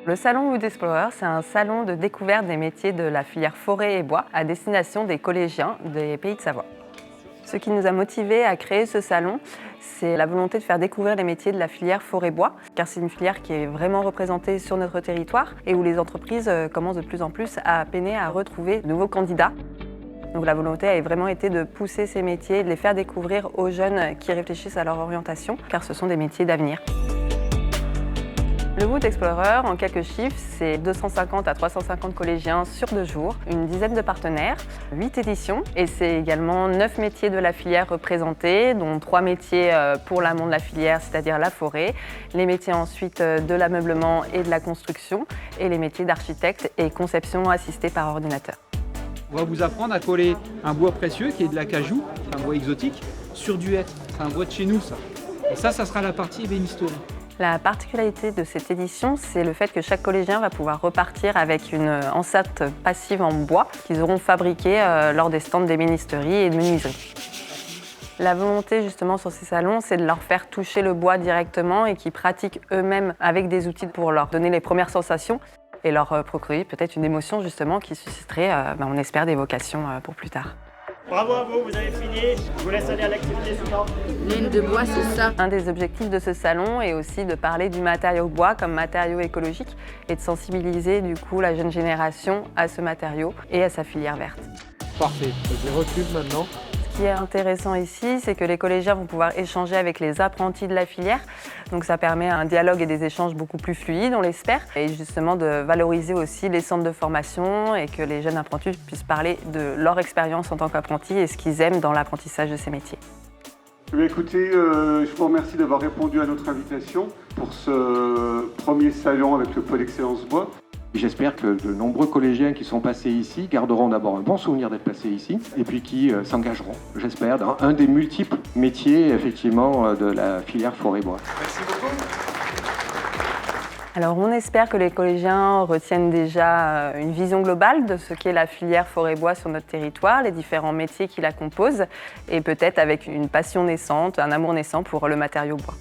Le salon Wood Explorer, c'est un salon de découverte des métiers de la filière forêt et bois à destination des collégiens des Pays de Savoie. Ce qui nous a motivés à créer ce salon, c'est la volonté de faire découvrir les métiers de la filière forêt-bois, car c'est une filière qui est vraiment représentée sur notre territoire et où les entreprises commencent de plus en plus à peiner à retrouver de nouveaux candidats. Donc la volonté a vraiment été de pousser ces métiers, de les faire découvrir aux jeunes qui réfléchissent à leur orientation, car ce sont des métiers d'avenir. Le Wood Explorer, en quelques chiffres, c'est 250 à 350 collégiens sur 2 jours, une dizaine de partenaires, 8 éditions, et c'est également 9 métiers de la filière représentés, dont 3 métiers pour l'amont de la filière, c'est-à-dire la forêt, les métiers ensuite de l'ameublement et de la construction, et les métiers d'architecte et conception assistée par ordinateur. On va vous apprendre à coller un bois précieux qui est de l'acajou, un bois exotique, sur du hêtre. C'est un bois de chez nous, ça. Et ça sera la partie ébénisterie. La particularité de cette édition, c'est le fait que chaque collégien va pouvoir repartir avec une enceinte passive en bois qu'ils auront fabriquée lors des stands d'ébénisterie et de menuiserie. La volonté justement sur ces salons, c'est de leur faire toucher le bois directement et qu'ils pratiquent eux-mêmes avec des outils pour leur donner les premières sensations et leur procurer peut-être une émotion justement qui susciterait, on espère, des vocations pour plus tard. Bravo à vous, vous avez fini. Je vous laisse aller à l'activité suivante. Laine de bois, c'est ça. Un des objectifs de ce salon est aussi de parler du matériau bois comme matériau écologique et de sensibiliser du coup la jeune génération à ce matériau et à sa filière verte. Parfait, je recule maintenant. Ce qui est intéressant ici, c'est que les collégiens vont pouvoir échanger avec les apprentis de la filière. Donc ça permet un dialogue et des échanges beaucoup plus fluides, on l'espère. Et justement de valoriser aussi les centres de formation et que les jeunes apprentis puissent parler de leur expérience en tant qu'apprentis et ce qu'ils aiment dans l'apprentissage de ces métiers. Écoutez, je vous remercie d'avoir répondu à notre invitation pour ce premier salon avec le pôle Excellence Bois. J'espère que de nombreux collégiens qui sont passés ici garderont d'abord un bon souvenir d'être passés ici et puis qui s'engageront, j'espère, dans un des multiples métiers effectivement de la filière forêt-bois. Merci beaucoup. Alors on espère que les collégiens retiennent déjà une vision globale de ce qu'est la filière forêt-bois sur notre territoire, les différents métiers qui la composent et peut-être avec une passion naissante, un amour naissant pour le matériau bois.